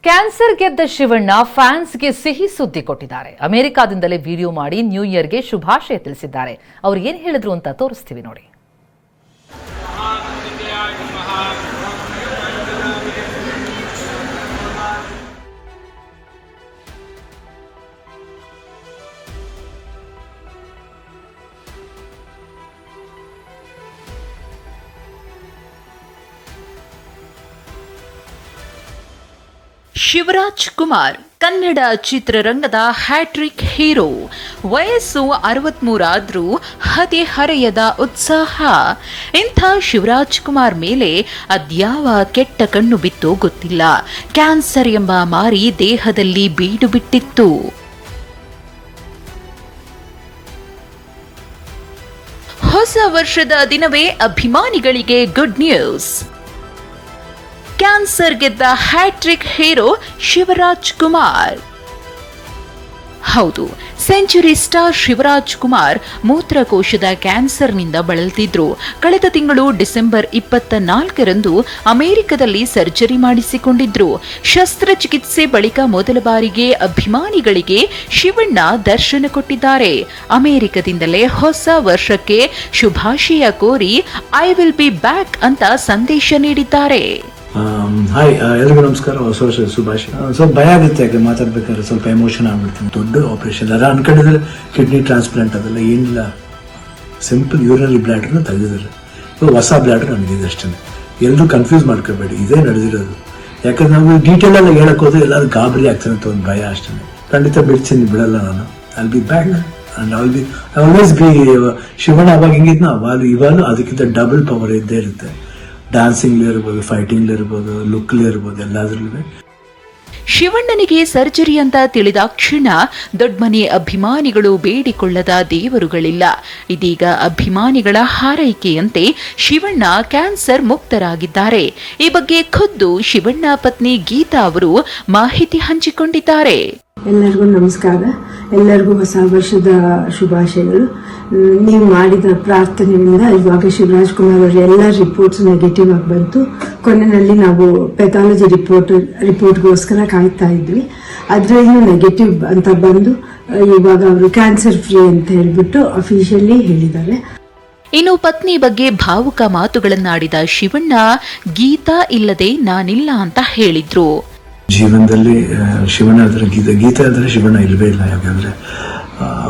Cancer ಗೆದ್ದ ಶಿವಣ್ಣ ಫ್ಯಾನ್ಸ್ಗೆ ಸಿಹಿ ಸುದ್ದಿ ಕೊಟ್ಟಿದ್ದಾರೆ. ಅಮೆರಿಕಾದಿಂದಲೇ ವಿಡಿಯೋ ಮಾಡಿ ನ್ಯೂ ಇಯರ್ಗೆ ಶುಭಾಶಯ ತಿಳಿಸಿದ್ದಾರೆ. ಅವರು ಏನು ಹೇಳಿದ್ರು ಅಂತ ತೋರಿಸ್ತೀವಿ ನೋಡಿ. ಶಿವರಾಜ್ ಕುಮಾರ್ ಕನ್ನಡ ಚಿತ್ರರಂಗದ ಹ್ಯಾಟ್ರಿಕ್ ಹೀರೋ. ವಯಸ್ಸು 63 ಆದ್ರೂ ಹದಿಹರೆಯದ ಉತ್ಸಾಹ. ಇಂಥ ಶಿವರಾಜ್ ಕುಮಾರ್ ಮೇಲೆ ಅದ್ಯಾವ ಕೆಟ್ಟ ಕಣ್ಣು ಬಿತ್ತೋ ಗೊತ್ತಿಲ್ಲ. ಕ್ಯಾನ್ಸರ್ ಎಂಬ ಮಾರಿ ದೇಹದಲ್ಲಿ ಬೀಡು ಬಿಟ್ಟಿತ್ತು. ಹೊಸ ವರ್ಷದ ದಿನವೇ ಅಭಿಮಾನಿಗಳಿಗೆ ಗುಡ್ ನ್ಯೂಸ್. ಕ್ಯಾನ್ಸರ್ ಗೆದ್ದ ಹ್ಯಾಟ್ರಿಕ್ ಹೀರೋ ಶಿವರಾಜ್ ಕುಮಾರ್. ಹೌದು, ಸೆಂಚುರಿ ಸ್ಟಾರ್ ಶಿವರಾಜ್ ಕುಮಾರ್ ಮೂತ್ರಕೋಶದ ಕ್ಯಾನ್ಸರ್ನಿಂದ ಬಳಲ್ತಿದ್ರು. ಕಳೆದ ತಿಂಗಳು ಡಿಸೆಂಬರ್ 24ರಂದು ಅಮೆರಿಕದಲ್ಲಿ ಸರ್ಜರಿ ಮಾಡಿಸಿಕೊಂಡಿದ್ರು. ಶಸ್ತ್ರಚಿಕಿತ್ಸೆ ಬಳಿಕ ಮೊದಲ ಬಾರಿಗೆ ಅಭಿಮಾನಿಗಳಿಗೆ ಶಿವಣ್ಣ ದರ್ಶನ ಕೊಟ್ಟಿದ್ದಾರೆ. ಅಮೆರಿಕದಿಂದಲೇ ಹೊಸ ವರ್ಷಕ್ಕೆ ಶುಭಾಶಯ ಕೋರಿ ಐ ವಿಲ್ ಬಿ ಬ್ಯಾಕ್ ಅಂತ ಸಂದೇಶ ನೀಡಿದ್ದಾರೆ. ಹಾಯ್, ಎಲ್ರಿಗೂ ನಮಸ್ಕಾರ. ಹೊಸ ವರ್ಷ ಶುಭಾಶಯ. ಸ್ವಲ್ಪ ಭಯ ಆಗುತ್ತೆ, ಯಾಕೆ ಮಾತಾಡ್ಬೇಕಾದ್ರೆ ಸ್ವಲ್ಪ ಎಮೋಷನ್ ಆಗ್ಬಿಡ್ತೀನಿ. ದೊಡ್ಡ ಆಪರೇಷನ್ ಅಲ್ಲ ಅನ್ಕೊಂಡಿದ್ರೆ, ಕಿಡ್ನಿ ಟ್ರಾನ್ಸ್ಪ್ಲಾಂಟ್ ಅದೆಲ್ಲ ಏನಿಲ್ಲ, ಸಿಂಪಲ್ ಯೂರಿನರಿ ಬ್ಲಾಡರ್ನ ತೆಗೆದಿದ್ದಾರೆ. ಹೊಸ ಬ್ಲಾಡರ್ ನನಗಿದೆ ಅಷ್ಟೇ. ಎಲ್ಲರೂ ಕನ್ಫ್ಯೂಸ್ ಮಾಡ್ಕೋಬೇಡಿ, ಇದೇ ನಡೆದಿರೋದು. ಯಾಕಂದ್ರೆ ನಾವು ಡೀಟೇಲ್ ಎಲ್ಲ ಹೇಳಕ್ ಹೋದ್ರೆ ಎಲ್ಲರೂ ಗಾಬರಿ ಆಗ್ತಾನೆ ಅಂತ ಒಂದು ಭಯ ಅಷ್ಟೇ. ಖಂಡಿತ ಬಿಡಲ್ಲ ನಾನು. I'll be back and always B Shivanna. ಅವಾಗ ಹೆಂಗಿದ್ನ ಇವಾಗ ಅದಕ್ಕಿಂತ ಡಬಲ್ ಪವರ್ ಇದ್ದೇ ಇರುತ್ತೆ. ಡ್ಯಾನ್ಸಿಂಗ್ ಇರ್ಬೋದು, ಫೈಟಿಂಗ್ ಇರ್ಬೋದು, ಲುಕ್ ಇರ್ಬೋದು, ಎಲ್ಲಾದ್ರಲ್ಲೂ. ಶಿವಣ್ಣನಿಗೆ ಸರ್ಜರಿ ಅಂತ ತಿಳಿದಾಕ್ಷಣ ದೊಡ್ಡಮನೆ ಅಭಿಮಾನಿಗಳು ಬೇಡಿಕೊಳ್ಳದ ದೇವರುಗಳಿಲ್ಲ. ಇದೀಗ ಅಭಿಮಾನಿಗಳ ಹಾರೈಕೆಯಂತೆ ಶಿವಣ್ಣ ಕ್ಯಾನ್ಸರ್ ಮುಕ್ತರಾಗಿದ್ದಾರೆ. ಈ ಬಗ್ಗೆ ಖುದ್ದು ಶಿವಣ್ಣ ಪತ್ನಿ ಗೀತಾ ಅವರು ಮಾಹಿತಿ ಹಂಚಿಕೊಂಡಿದ್ದಾರೆ. ಎಲ್ಲರಿಗೂ ನಮಸ್ಕಾರ. ಎಲ್ಲರಿಗೂ ಹೊಸ ವರ್ಷದ ಶುಭಾಶಯಗಳು. ನೀವು ಮಾಡಿದ ಪ್ರಾರ್ಥನೆಯಿಂದ ಇವಾಗ ಶಿವರಾಜ್ ಕುಮಾರ್ ಅವರ ಎಲ್ಲ ರಿಪೋರ್ಟ್ಸ್ ನೆಗೆಟಿವ್ ಆಗಿ ಬಂತು. ಕೊನೆಯಲ್ಲಿ ನಾವು ಪೆಥಾಲಜಿ ರಿಪೋರ್ಟ್ಗೋಸ್ಕರ ಕಾಯ್ತಾ ಇದ್ವಿ. ಅದರಲ್ಲಿ ನೆಗೆಟಿವ್ ಅಂತ ಬಂದು ಇವಾಗ ಅವರು ಕ್ಯಾನ್ಸರ್ ಫ್ರೀ ಅಂತ ಹೇಳ್ಬಿಟ್ಟು ಅಫಿಷಿಯಲಿ ಹೇಳಿದ್ದಾರೆ. ಇನ್ನು ಪತ್ನಿ ಬಗ್ಗೆ ಭಾವುಕ ಮಾತುಗಳನ್ನಾಡಿದ ಶಿವಣ್ಣ, ಗೀತಾ ಇಲ್ಲದೆ ನಾನಿಲ್ಲ ಅಂತ ಹೇಳಿದ್ರು. ಜೀವನದಲ್ಲಿ ಶಿವಣ್ಣ ಅಂದ್ರೆ ಗೀತೆ ಅಂದ್ರೆ ಶಿವಣ್ಣ ಇಲ್ವೇ ಇಲ್ಲ. ಯಾಕಂದ್ರೆ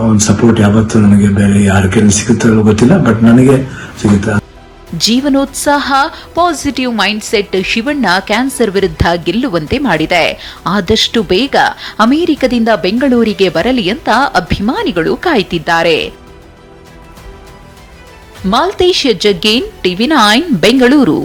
ಅವನ್ ಸಪೋರ್ಟ್ ಯಾವತ್ತೂ ನನಗೆ ಬೇರೆ ಯಾರ ಕೈಲಿ ಸಿಗುತ್ತೋ ಗೊತ್ತಿಲ್ಲ, ಬಟ್ ನನಗೆ ಸಿಗುತ್ತೆ. ಜೀವನೋತ್ಸಾಹ, positive mind set Shivanna cancer ವಿರುದ್ಧ ಗೆಲ್ಲುವಂತೆ ಮಾಡಿದೆ. ಆದಷ್ಟು ಬೇಗ ಅಮೆರಿಕದಿಂದ ಬೆಂಗಳೂರಿಗೆ ಬರಲಿ ಅಂತ ಅಭಿಮಾನಿಗಳು ಕಾಯ್ತಿದ್ದಾರೆ. ಮಾಲ್ತೇಶ್ ಜಗ್ಗೇನ್, TV9 ಬೆಂಗಳೂರು.